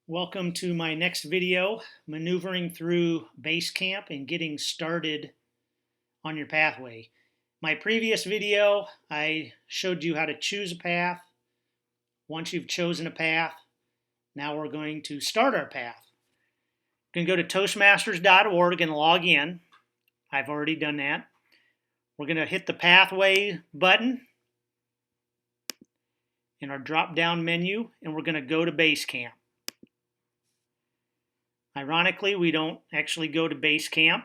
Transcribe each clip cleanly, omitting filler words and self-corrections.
Welcome to my next video, maneuvering through Basecamp and getting started on your pathway. My previous video, I showed you how to choose a path. Once you've chosen a path, now we're going to start our path. You can go to toastmasters.org and log in. I've already done that. We're going to hit the pathway button in our drop-down menu, and we're going to go to Basecamp. Ironically, we don't actually go to Basecamp.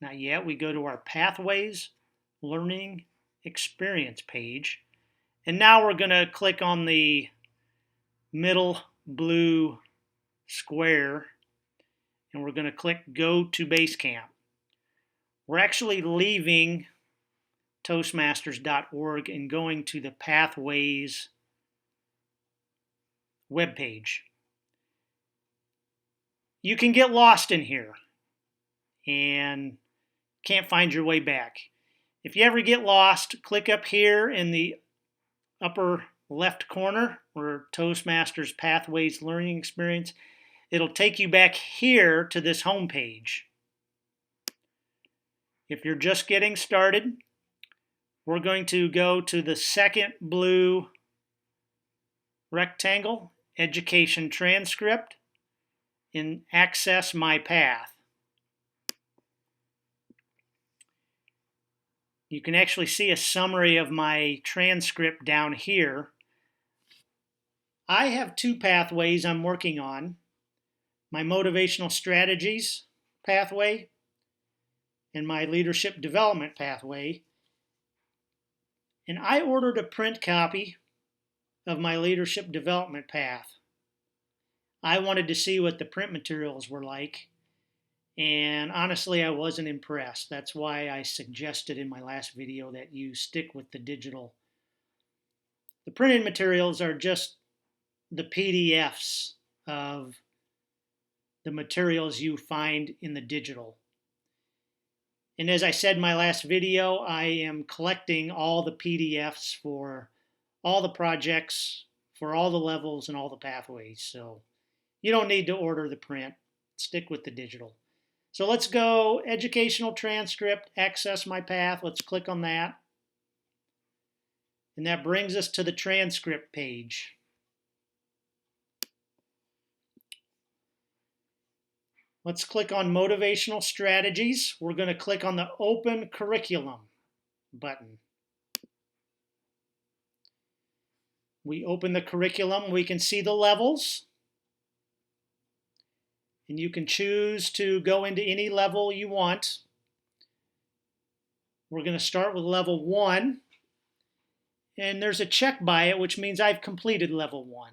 Not yet. We go to our Pathways Learning Experience page. And now we're going to click on the middle blue square, and we're going to click Go to Basecamp. We're actually leaving Toastmasters.org and going to the Pathways webpage. You can get lost in here and can't find your way back. If you ever get lost, click up here in the upper left corner where Toastmasters Pathways Learning Experience. It'll take you back here to this home page. If you're just getting started, we're going to go to the second blue rectangle, Education Transcript, and access my path. You can actually see a summary of my transcript down here. I have two pathways I'm working on, my motivational strategies pathway and my leadership development pathway. And I ordered a print copy of my leadership development path. I wanted to see what the print materials were like, and honestly, I wasn't impressed. That's why I suggested in my last video that you stick with the digital. The printed materials are just the PDFs of the materials you find in the digital. And as I said in my last video, I am collecting all the PDFs for all the projects, for all the levels and all the pathways. So you don't need to order the print. Stick with the digital. So let's go educational transcript, access my path. Let's click on that. And that brings us to the transcript page. Let's click on motivational strategies. We're going to click on the open curriculum button. We open the curriculum. We can see the levels. And you can choose to go into any level you want. We're going to start with level 1. And there's a check by it, which means I've completed level 1.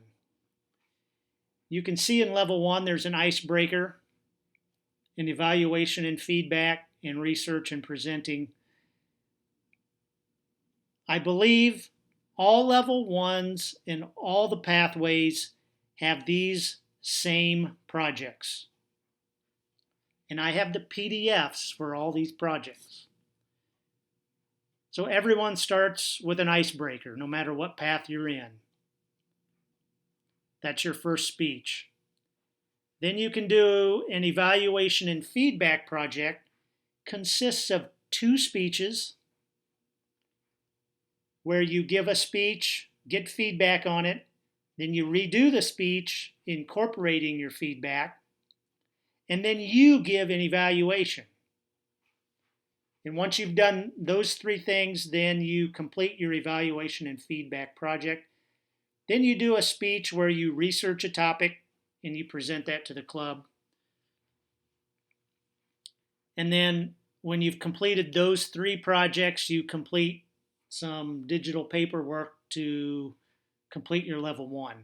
You can see in level 1 there's an icebreaker, an evaluation and feedback, and research and presenting. I believe all level 1s and all the pathways have these same projects. And I have the PDFs for all these projects. So everyone starts with an icebreaker, no matter what path you're in. That's your first speech. Then you can do an evaluation and feedback project. Consists of 2 speeches where you give a speech, get feedback on it, then you redo the speech incorporating your feedback, and then you give an evaluation. And once you've done those 3 things, then you complete your evaluation and feedback project. Then you do a speech where you research a topic and you present that to the club. And then when you've completed those 3 projects, you complete some digital paperwork to complete your level 1.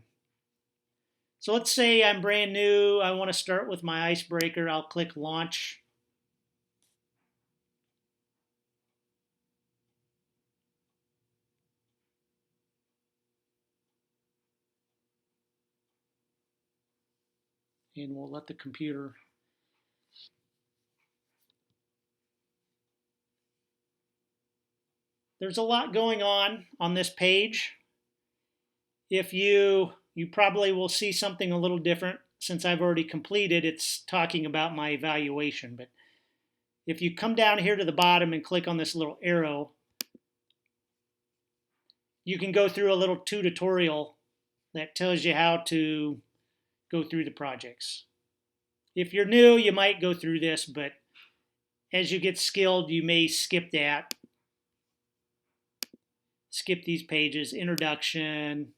So let's say I'm brand new. I want to start with my icebreaker. I'll click Launch. And we'll let the computer. There's a lot going on this page. If you you probably will see something a little different. Since I've already completed, it's talking about my evaluation. But if you come down here to the bottom and click on this little arrow, you can go through a little tutorial that tells you how to go through the projects. If you're new, you might go through this, but as you get skilled, you may skip that. Skip these pages, introduction,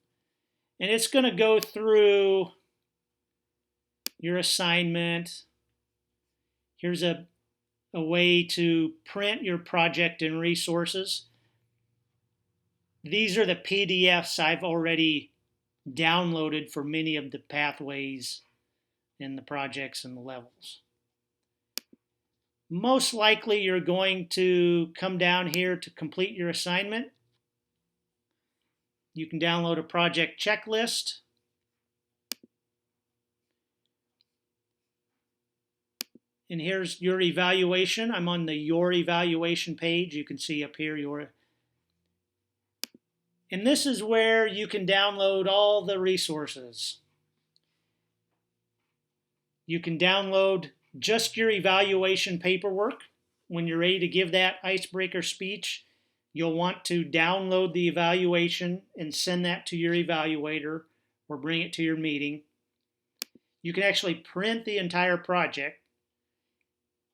and it's going to go through your assignment. Here's a way to print your project and resources. These are the PDFs I've already downloaded for many of the pathways and the projects and the levels. Most likely you're going to come down here to complete your assignment. You can download a project checklist. And here's your evaluation. I'm on the Your Evaluation page. You can see up here and this is where you can download all the resources. You can download just your evaluation paperwork. When you're ready to give that icebreaker speech, you'll want to download the evaluation and send that to your evaluator or bring it to your meeting. You can actually print the entire project.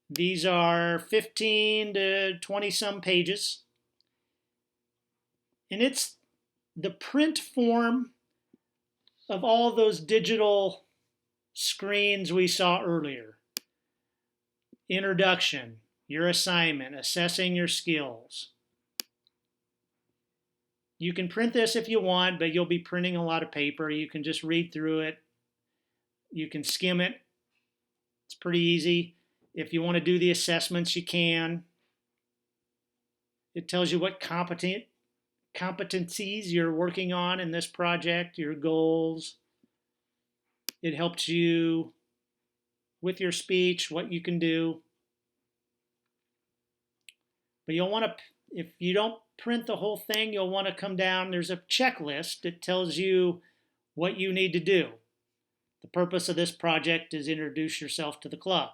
These are 15 to 20 some pages. And it's the print form of all those digital screens we saw earlier. Introduction, your assignment, assessing your skills. You can print this if you want, but you'll be printing a lot of paper. You can just read through it. You can skim it. It's pretty easy. If you want to do the assessments, you can. It tells you what competencies you're working on in this project, your goals. It helps you with your speech, what you can do. But you'll want to, if you don't print the whole thing, you'll want to come down. There's a checklist that tells you what you need to do. The purpose of this project is introduce yourself to the club.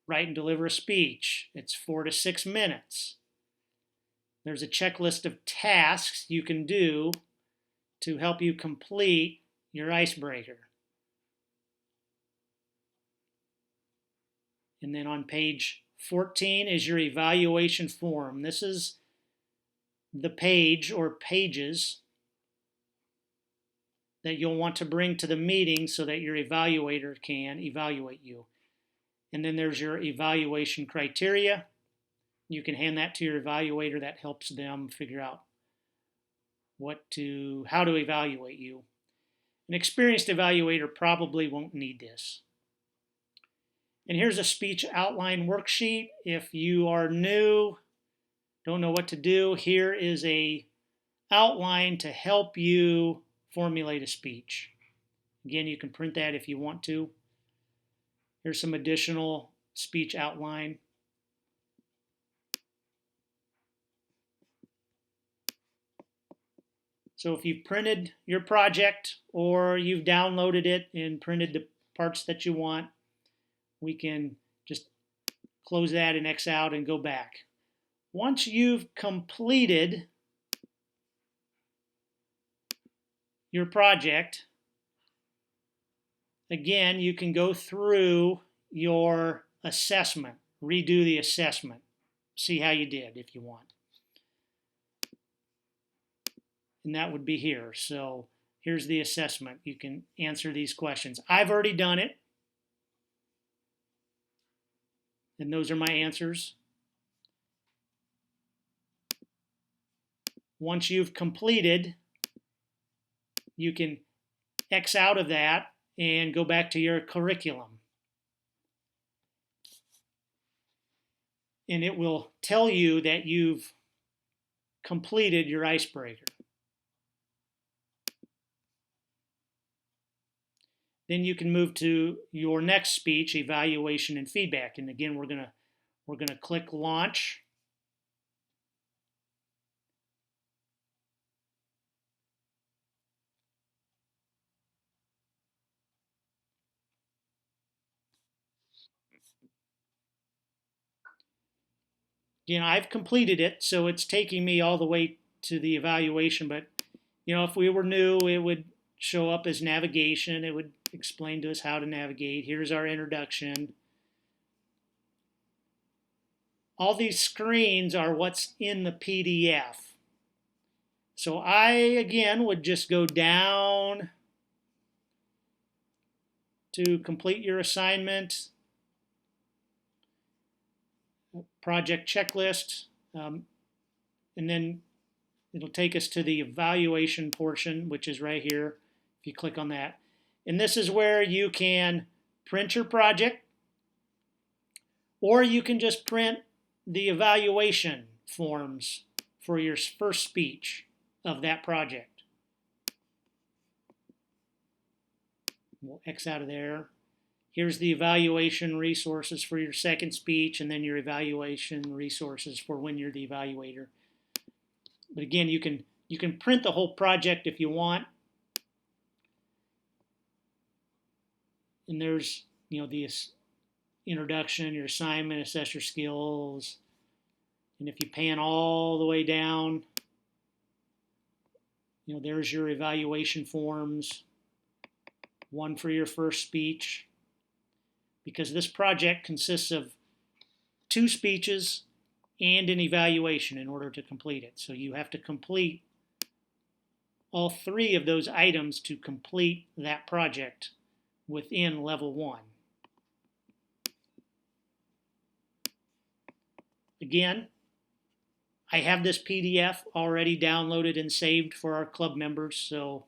Write and deliver a speech. It's 4 to 6 minutes. There's a checklist of tasks you can do to help you complete your icebreaker. And then on page 14 is your evaluation form. This is the page or pages that you'll want to bring to the meeting so that your evaluator can evaluate you. And then there's your evaluation criteria. You can hand that to your evaluator. That helps them figure out how to evaluate you. An experienced evaluator probably won't need this. And here's a speech outline worksheet. If you are new, don't know what to do, here is a outline to help you formulate a speech. Again, you can print that if you want to. Here's some additional speech outline. So if you've printed your project or you've downloaded it and printed the parts that you want, we can just close that and X out and go back. Once you've completed your project, again, you can go through your assessment, redo the assessment, see how you did if you want. And that would be here. So here's the assessment. You can answer these questions. I've already done it. And those are my answers. Once you've completed, you can X out of that and go back to your curriculum. And it will tell you that you've completed your icebreaker. Then you can move to your next speech, evaluation and feedback. And again, we're gonna click launch. I've completed it, so it's taking me all the way to the evaluation. But, if we were new, it would show up as navigation. It would explain to us how to navigate. Here's our introduction. All these screens are what's in the PDF. So I, again, would just go down to complete your assignment, project checklist, and then it'll take us to the evaluation portion, which is right here. If you click on that. And this is where you can print your project, or you can just print the evaluation forms for your first speech of that project. We'll X out of there. Here's the evaluation resources for your second speech, and then your evaluation resources for when you're the evaluator. But again, you can print the whole project if you want. And there's the introduction, your assignment, assess your skills. And if you pan all the way down, there's your evaluation forms. One for your first speech. Because this project consists of 2 speeches and an evaluation in order to complete it. So you have to complete all 3 of those items to complete that project within level 1. Again, I have this PDF already downloaded and saved for our club members, so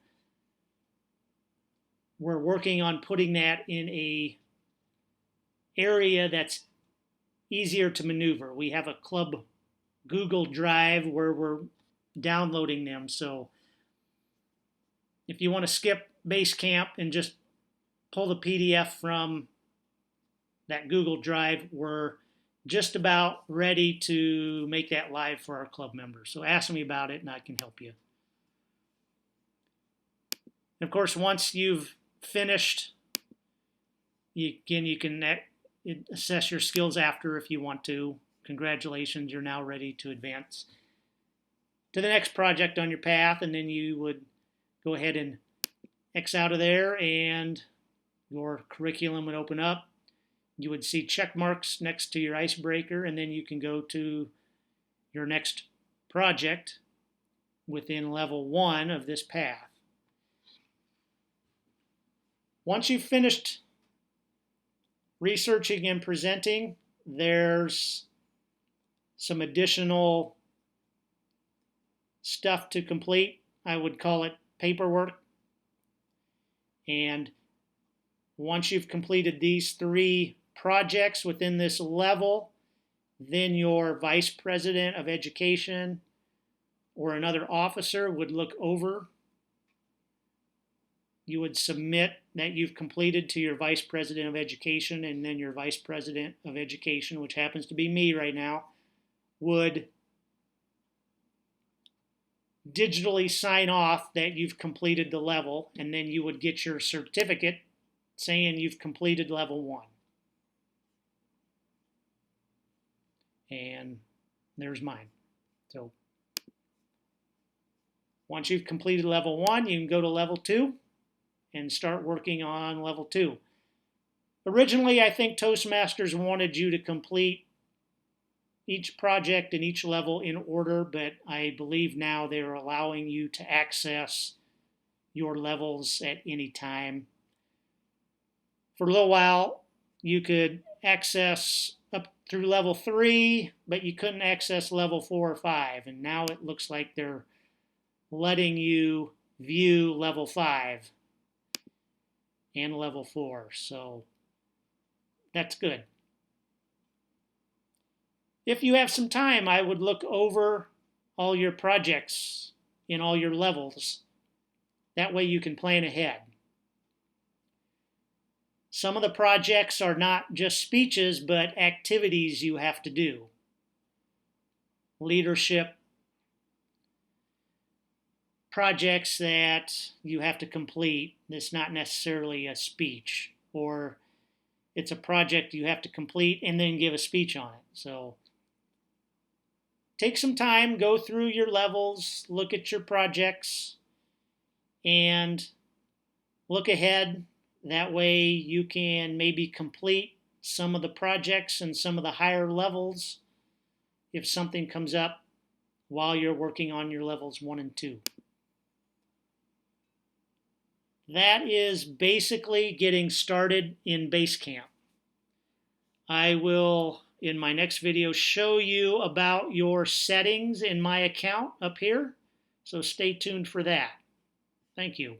we're working on putting that in a area that's easier to maneuver. We have a club Google Drive where we're downloading them, so if you want to skip Basecamp and just pull the PDF from that Google Drive, we're just about ready to make that live for our club members. So ask me about it and I can help you. And of course, once you've finished, you can assess your skills after if you want to. Congratulations, you're now ready to advance to the next project on your path, and then you would go ahead and X out of there and your curriculum would open up. You would see check marks next to your icebreaker, and then you can go to your next project within level 1 of this path. Once you've finished researching and presenting, there's some additional stuff to complete. I would call it paperwork. And once you've completed these 3 projects within this level, then your vice president of education or another officer would look over. You would submit that you've completed to your vice president of education, and then your vice president of education, which happens to be me right now, would digitally sign off that you've completed the level, and then you would get your certificate saying you've completed level 1. And there's mine. So once you've completed level 1, you can go to level 2 and start working on level 2. Originally, I think Toastmasters wanted you to complete each project and each level in order, but I believe now they're allowing you to access your levels at any time. For a little while, you could access up through level 3, but you couldn't access level 4 or 5, and now it looks like they're letting you view level 5 and level 4, so that's good. If you have some time, I would look over all your projects in all your levels. That way you can plan ahead. Some of the projects are not just speeches, but activities you have to do. Leadership projects that you have to complete. It's not necessarily a speech, or it's a project you have to complete and then give a speech on it. So take some time, go through your levels, look at your projects, and look ahead. That way you can maybe complete some of the projects and some of the higher levels if something comes up while you're working on your levels 1 and 2. That is basically getting started in Basecamp. I will, in my next video, show you about your settings in my account up here. So stay tuned for that. Thank you.